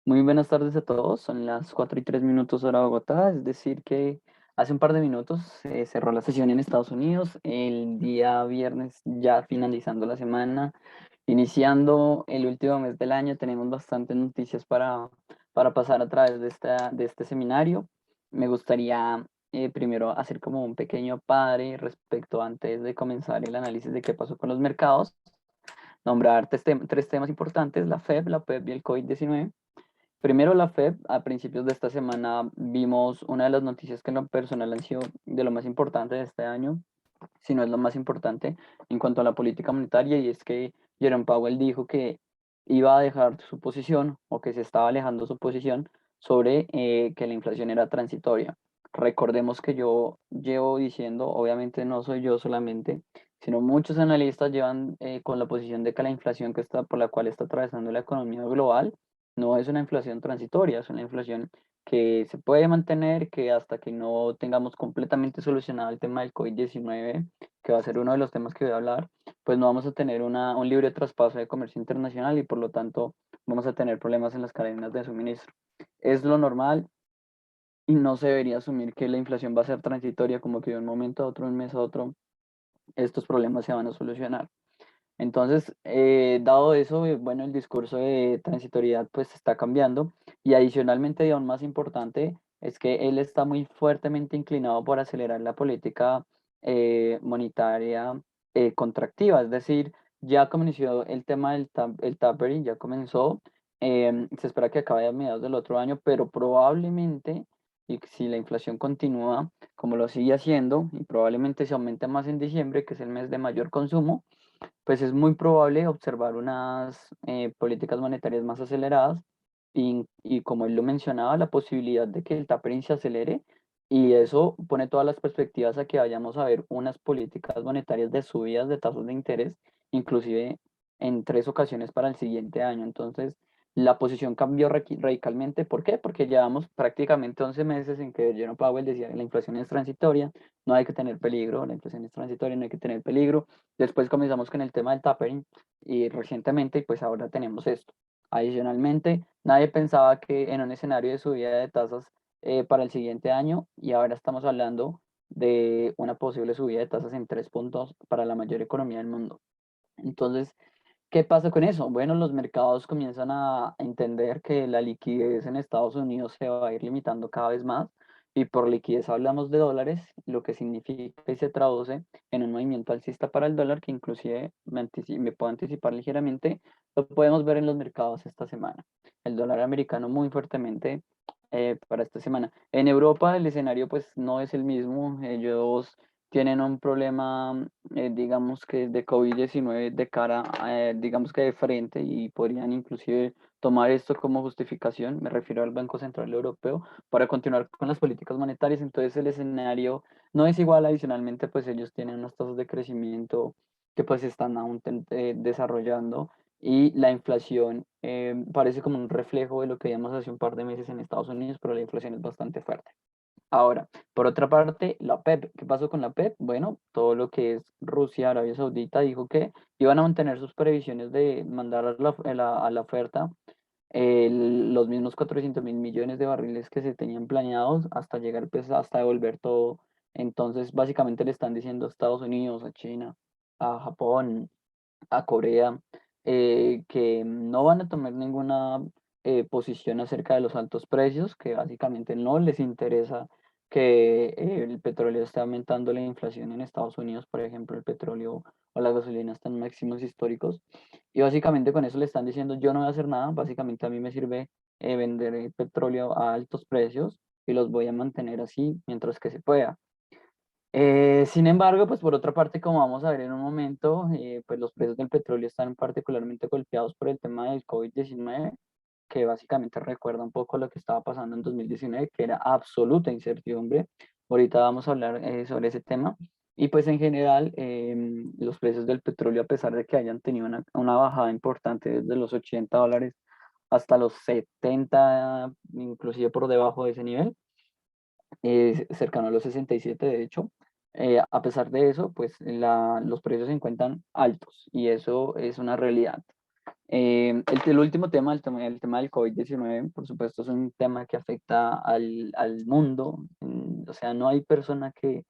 Muy buenas tardes a todos, son las 4:03 hora de Bogotá, es decir que hace un par de minutos se cerró la sesión en Estados Unidos, el día viernes ya finalizando la semana, iniciando el último mes del año, tenemos bastantes noticias para pasar a través de este seminario. Me gustaría primero hacer como un pequeño padre respecto antes de comenzar el análisis de qué pasó con los mercados, nombrar tres temas importantes, la FED, la PEP y el COVID-19. Primero, la FED, a principios de esta semana vimos una de las noticias que en lo personal han sido de lo más importante de este año, si no es lo más importante en cuanto a la política monetaria, y es que Jerome Powell dijo que iba a dejar su posición o que se estaba alejando su posición sobre que la inflación era transitoria. Recordemos que yo llevo diciendo, obviamente no soy yo solamente, sino muchos analistas llevan con la posición de que la inflación por la cual está atravesando la economía global no es una inflación transitoria, es una inflación que se puede mantener, que hasta que no tengamos completamente solucionado el tema del COVID-19, que va a ser uno de los temas que voy a hablar, pues no vamos a tener un libre traspaso de comercio internacional y por lo tanto vamos a tener problemas en las cadenas de suministro. Es lo normal y no se debería asumir que la inflación va a ser transitoria, como que de un momento a otro, un mes a otro, estos problemas se van a solucionar. Entonces, dado eso, bueno, el discurso de transitoriedad pues está cambiando y adicionalmente y aún más importante es que él está muy fuertemente inclinado por acelerar la política monetaria contractiva, es decir, ya comenzó el tema el tapering, ya comenzó, se espera que acabe a mediados del otro año, pero probablemente, y si la inflación continúa como lo sigue haciendo, y probablemente se aumente más en diciembre, que es el mes de mayor consumo, pues es muy probable observar unas políticas monetarias más aceleradas y como él lo mencionaba, la posibilidad de que el tapering se acelere y eso pone todas las perspectivas a que vayamos a ver unas políticas monetarias de subidas de tasas de interés, inclusive en 3 ocasiones para el siguiente año. Entonces, la posición cambió radicalmente. ¿Por qué? Porque llevamos prácticamente 11 meses en que Jerome Powell decía que la inflación es transitoria, no hay que tener peligro, la inflación es transitoria, no hay que tener peligro. Después comenzamos con el tema del tapering y recientemente, pues ahora tenemos esto. Adicionalmente, nadie pensaba que en un escenario de subida de tasas para el siguiente año y ahora estamos hablando de una posible subida de tasas en 3 puntos para la mayor economía del mundo. Entonces, ¿qué pasa con eso? Bueno, los mercados comienzan a entender que la liquidez en Estados Unidos se va a ir limitando cada vez más y por liquidez hablamos de dólares, lo que significa y se traduce en un movimiento alcista para el dólar que inclusive me puedo anticipar ligeramente, lo podemos ver en los mercados esta semana. El dólar americano muy fuertemente para esta semana. En Europa el escenario pues no es el mismo, ellos tienen un problema, digamos que de COVID-19 de cara, digamos que de frente y podrían inclusive tomar esto como justificación, me refiero al Banco Central Europeo, para continuar con las políticas monetarias. Entonces el escenario no es igual, adicionalmente pues ellos tienen unas tasas de crecimiento que pues están aún desarrollando y la inflación parece como un reflejo de lo que vimos hace un par de meses en Estados Unidos, pero la inflación es bastante fuerte. Ahora, por otra parte, la PEP. ¿Qué pasó con la PEP? Bueno, todo lo que es Rusia, Arabia Saudita, dijo que iban a mantener sus previsiones de mandar a la oferta los mismos 400.000 millones de barriles que se tenían planeados hasta llegar, pues, hasta devolver todo. Entonces, básicamente le están diciendo a Estados Unidos, a China, a Japón, a Corea, que no van a tomar ninguna posición acerca de los altos precios, que básicamente no les interesa que el petróleo esté aumentando la inflación en Estados Unidos, por ejemplo, el petróleo o la gasolina están en máximos históricos. Y básicamente con eso le están diciendo, yo no voy a hacer nada, básicamente a mí me sirve vender petróleo a altos precios y los voy a mantener así mientras que se pueda. Sin embargo, pues por otra parte, como vamos a ver en un momento, pues los precios del petróleo están particularmente golpeados por el tema del COVID-19, que básicamente recuerda un poco lo que estaba pasando en 2019, que era absoluta incertidumbre. Ahorita vamos a hablar sobre ese tema. Y pues en general, los precios del petróleo, a pesar de que hayan tenido una bajada importante desde los $80 hasta los 70, inclusive por debajo de ese nivel, cercano a los 67 de hecho. A pesar de eso, pues los precios se encuentran altos y eso es una realidad. El último tema, el tema del COVID-19, por supuesto, es un tema que afecta al mundo. O sea, no hay persona que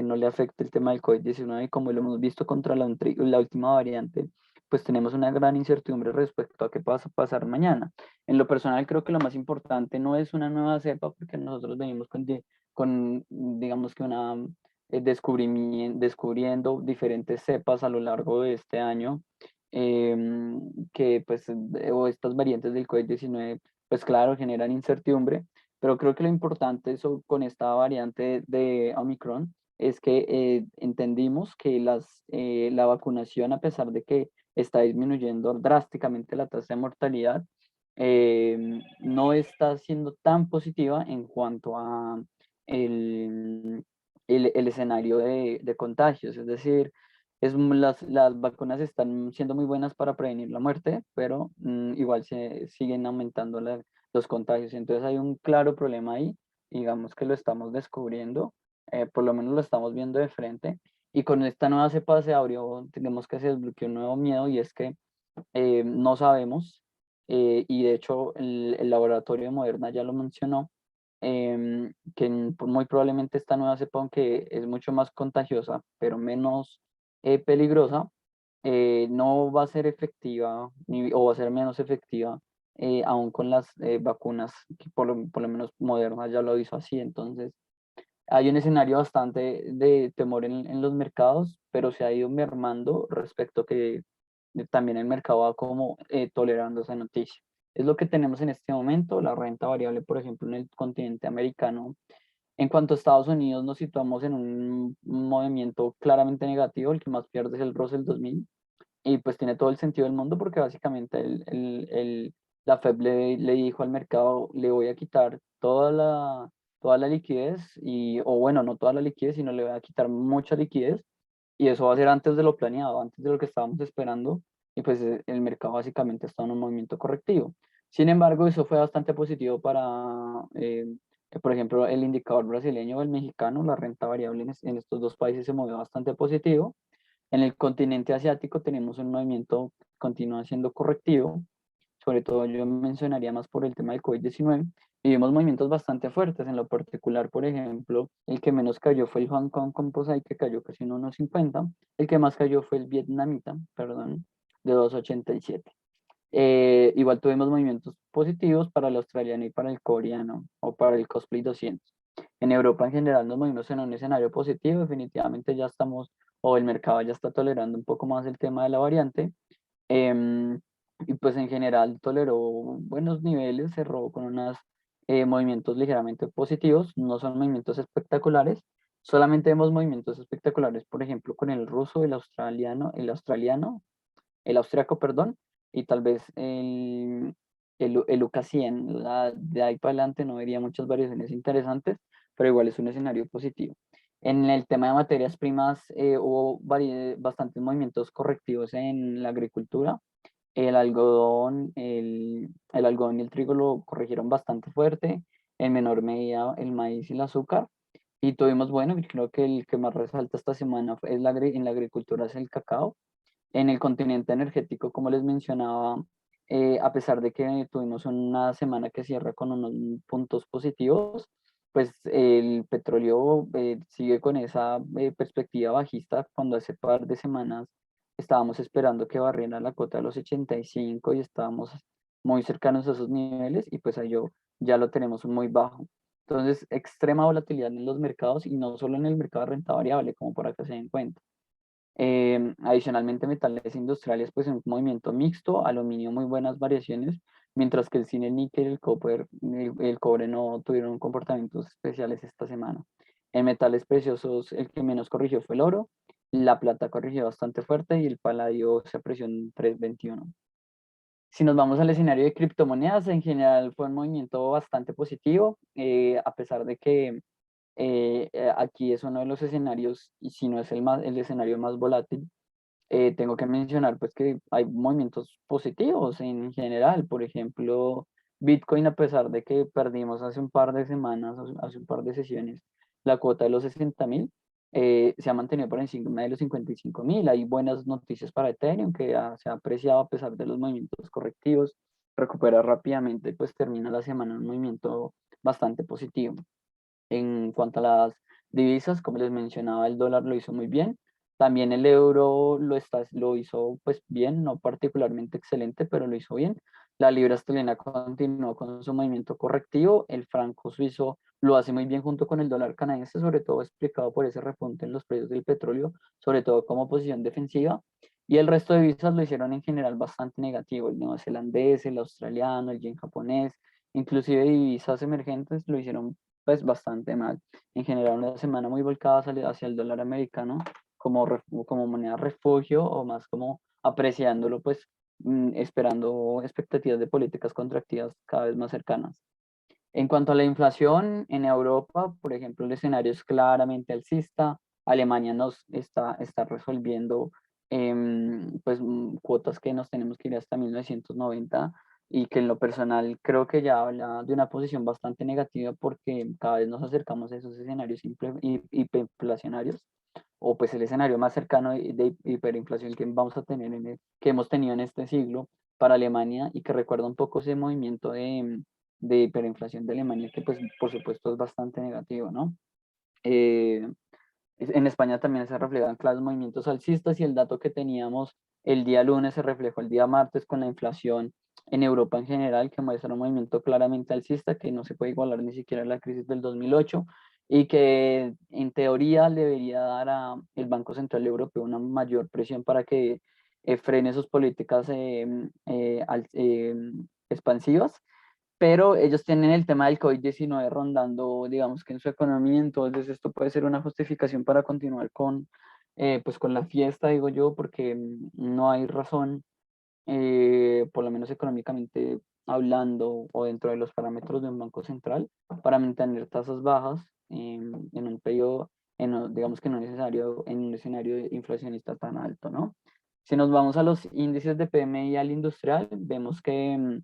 no le afecte el tema del COVID-19 y como lo hemos visto contra la última variante, pues tenemos una gran incertidumbre respecto a qué pasa a pasar mañana. En lo personal, creo que lo más importante no es una nueva cepa, porque nosotros venimos con digamos que una descubriendo diferentes cepas a lo largo de este año, que pues, o estas variantes del COVID-19, pues claro, generan incertidumbre, pero creo que lo importante con esta variante de Omicron es que entendimos que la vacunación, a pesar de que está disminuyendo drásticamente la tasa de mortalidad, no está siendo tan positiva en cuanto a el, el escenario de contagios. Es decir, las vacunas están siendo muy buenas para prevenir la muerte, pero igual se siguen aumentando los contagios. Entonces hay un claro problema ahí, digamos que lo estamos descubriendo, por lo menos lo estamos viendo de frente. Y con esta nueva cepa se abrió, tenemos que se desbloqueó un nuevo miedo y es que no sabemos, y de hecho el laboratorio de Moderna ya lo mencionó, que muy probablemente esta nueva cepa, aunque es mucho más contagiosa, pero menos peligrosa, no va a ser efectiva o va a ser menos efectiva aún con las vacunas, que por lo menos Moderna ya lo hizo así. Entonces, hay un escenario bastante de temor en los mercados, pero se ha ido mermando respecto a que también el mercado va como tolerando esa noticia. Es lo que tenemos en este momento, la renta variable, por ejemplo, en el continente americano. En cuanto a Estados Unidos, nos situamos en un movimiento claramente negativo, el que más pierde es el Russell 2000, y pues tiene todo el sentido del mundo porque básicamente la Fed le dijo al mercado, le voy a quitar toda la liquidez, o bueno, no toda la liquidez, sino le voy a quitar mucha liquidez, y eso va a ser antes de lo planeado, antes de lo que estábamos esperando, y pues el mercado básicamente está en un movimiento correctivo. Sin embargo, eso fue bastante positivo para, por ejemplo, el indicador brasileño o el mexicano, la renta variable en estos dos países se movió bastante positivo. En el continente asiático tenemos un movimiento que continúa siendo correctivo, sobre todo yo mencionaría más por el tema del COVID-19, y vimos movimientos bastante fuertes. En lo particular, por ejemplo, el que menos cayó fue el Hong Kong Composite, que cayó casi en 1,50. El que más cayó fue el vietnamita, perdón, de 2,87. Igual tuvimos movimientos positivos para el australiano y para el coreano, o para el Cosplay 200. En Europa en general nos movimos en un escenario positivo, definitivamente ya estamos, o el mercado ya está tolerando un poco más el tema de la variante. em, y pues en general toleró buenos niveles, cerró con unos movimientos ligeramente positivos, no son movimientos espectaculares, solamente vemos movimientos espectaculares, por ejemplo, con el ruso, el austriaco, perdón, y tal vez el UCA 100. De ahí para adelante no vería muchas variaciones interesantes, pero igual es un escenario positivo. En el tema de materias primas hubo bastantes movimientos correctivos en la agricultura. El algodón y el trigo lo corrigieron bastante fuerte, en menor medida el maíz y el azúcar. Y tuvimos, bueno, y creo que el que más resalta esta semana en la agricultura es el cacao. En el continente energético, como les mencionaba, a pesar de que tuvimos una semana que cierra con unos puntos positivos, pues el petróleo sigue con esa perspectiva bajista, cuando hace par de semanas estábamos esperando que barriera la cota de los 85 y estábamos muy cercanos a esos niveles, y pues ahí ya lo tenemos muy bajo. Entonces, extrema volatilidad en los mercados, y no solo en el mercado de renta variable, como por acá se den cuenta. Adicionalmente, metales industriales, pues en un movimiento mixto, aluminio muy buenas variaciones, mientras que el zinc, el níquel, el copper, el cobre no tuvieron comportamientos especiales esta semana. En metales preciosos, el que menos corrigió fue el oro, la plata corrigió bastante fuerte y el paladio se apreció en 3,21. Si nos vamos al escenario de criptomonedas, en general fue un movimiento bastante positivo, a pesar de que aquí es uno de los escenarios, y si no es el escenario más volátil. Tengo que mencionar pues que hay movimientos positivos en general. Por ejemplo, Bitcoin, a pesar de que perdimos hace un par de semanas, hace un par de sesiones, la cuota de los 60.000, se ha mantenido por encima de los 55.000. Hay buenas noticias para Ethereum, que se ha apreciado a pesar de los movimientos correctivos, recupera rápidamente, pues termina la semana en un movimiento bastante positivo. En cuanto a las divisas, como les mencionaba, el dólar lo hizo muy bien. También el euro lo hizo pues bien, no particularmente excelente, pero lo hizo bien. La libra esterlina continuó con su movimiento correctivo. El franco suizo lo hace muy bien junto con el dólar canadiense, sobre todo explicado por ese repunte en los precios del petróleo, sobre todo como posición defensiva. Y el resto de divisas lo hicieron en general bastante negativo. El neozelandés, el australiano, el yen japonés, inclusive divisas emergentes lo hicieron pues bastante mal. En general, una semana muy volcada hacia el dólar americano como moneda refugio o más como apreciándolo, pues esperando expectativas de políticas contractivas cada vez más cercanas. En cuanto a la inflación en Europa, por ejemplo, el escenario es claramente alcista. Alemania está resolviendo pues, cuotas que nos tenemos que ir hasta 1990 y que en lo personal creo que ya habla de una posición bastante negativa porque cada vez nos acercamos a esos escenarios hiperinflacionarios o pues el escenario más cercano de hiperinflación que vamos a tener que hemos tenido en este siglo para Alemania y que recuerda un poco ese movimiento de hiperinflación de Alemania, que pues por supuesto es bastante negativo, ¿no? Eh, en España también se reflejan claros movimientos alcistas y el dato que teníamos el día lunes se reflejó el día martes con la inflación en Europa en general, que muestra un movimiento claramente alcista que no se puede igualar ni siquiera a la crisis del 2008 y que en teoría debería dar al Banco Central Europeo una mayor presión para que frene sus políticas expansivas, pero ellos tienen el tema del COVID-19 rondando, digamos que en su economía, entonces esto puede ser una justificación para continuar pues con la fiesta, digo yo, porque no hay razón, por lo menos económicamente hablando o dentro de los parámetros de un banco central, para mantener tasas bajas en un periodo, digamos que no necesario, en un escenario inflacionista tan alto, ¿no? Si nos vamos a los índices de PMI al industrial, vemos que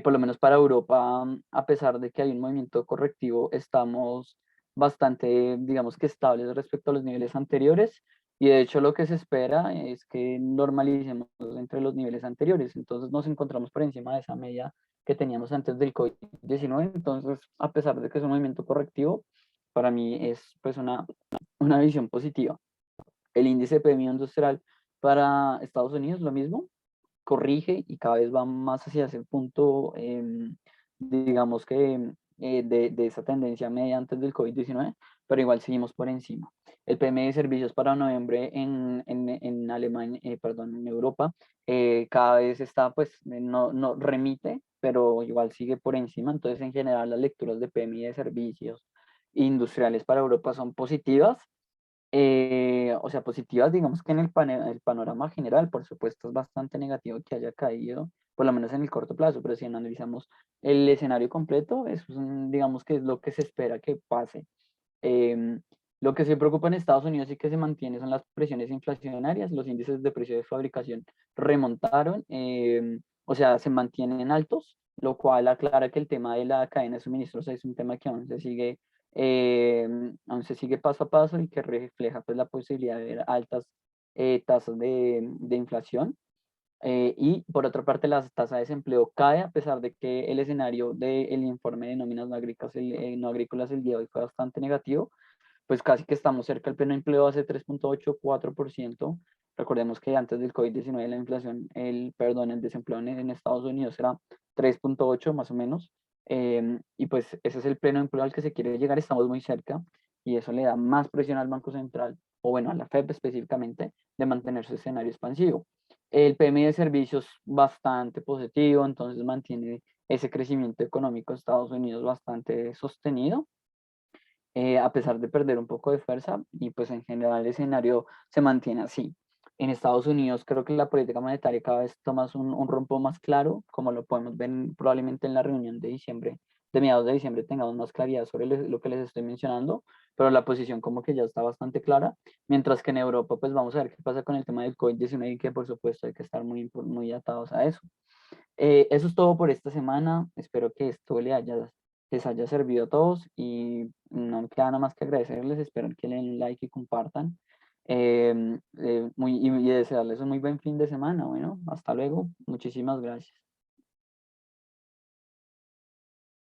por lo menos para Europa, a pesar de que hay un movimiento correctivo, estamos bastante, digamos que estables respecto a los niveles anteriores. Y de hecho lo que se espera es que normalicemos entre los niveles anteriores. Entonces nos encontramos por encima de esa media que teníamos antes del COVID-19. Entonces, a pesar de que es un movimiento correctivo, para mí es pues una visión positiva. El índice de PMI industrial para Estados Unidos, lo mismo, corrige y cada vez va más hacia ese punto, digamos que de esa tendencia media antes del COVID-19, pero igual seguimos por encima. El PMI de servicios para noviembre en Alemania, perdón, en Europa, cada vez está, pues, no remite, pero igual sigue por encima. Entonces, en general, las lecturas de PMI de servicios industriales para Europa son positivas, o sea, positivas, digamos que en el panorama general, por supuesto, es bastante negativo que haya caído, por lo menos en el corto plazo, pero si analizamos el escenario completo, eso es digamos que es lo que se espera que pase. Em, lo que se preocupa en Estados Unidos y que se mantiene son las presiones inflacionarias, los índices de precio de fabricación remontaron, o sea, se mantienen altos, lo cual aclara que el tema de la cadena de suministros es un tema que eh, aún se sigue paso a paso y que refleja pues, la posibilidad de ver altas tasas de inflación. Y por otra parte, la tasa de desempleo cae a pesar de que el escenario del informe de nóminas no agrícolas el día de hoy fue bastante negativo, pues casi que estamos cerca del pleno empleo hace 3,84%. Recordemos que antes del COVID-19 la inflación, el desempleo en Estados Unidos era 3,8 más o menos. Y pues ese es el pleno empleo al que se quiere llegar, estamos muy cerca y eso le da más presión al Banco Central, o bueno, a la FED específicamente, de mantener su escenario expansivo. El PMI de servicios bastante positivo, entonces mantiene ese crecimiento económico de Estados Unidos bastante sostenido, a pesar de perder un poco de fuerza, y pues en general el escenario se mantiene así. En Estados Unidos creo que la política monetaria cada vez toma un rumbo más claro, como lo podemos ver probablemente en la reunión de diciembre, de mediados de diciembre tengamos más claridad sobre lo que les estoy mencionando, pero la posición como que ya está bastante clara, mientras que en Europa pues vamos a ver qué pasa con el tema del COVID-19 y que por supuesto hay que estar muy atados a eso. Eso es todo por esta semana, espero que esto le haya les haya servido a todos y no me queda nada más que agradecerles, esperar que le den like y compartan. Y desearles un muy buen fin de semana. Bueno, hasta luego. Muchísimas gracias.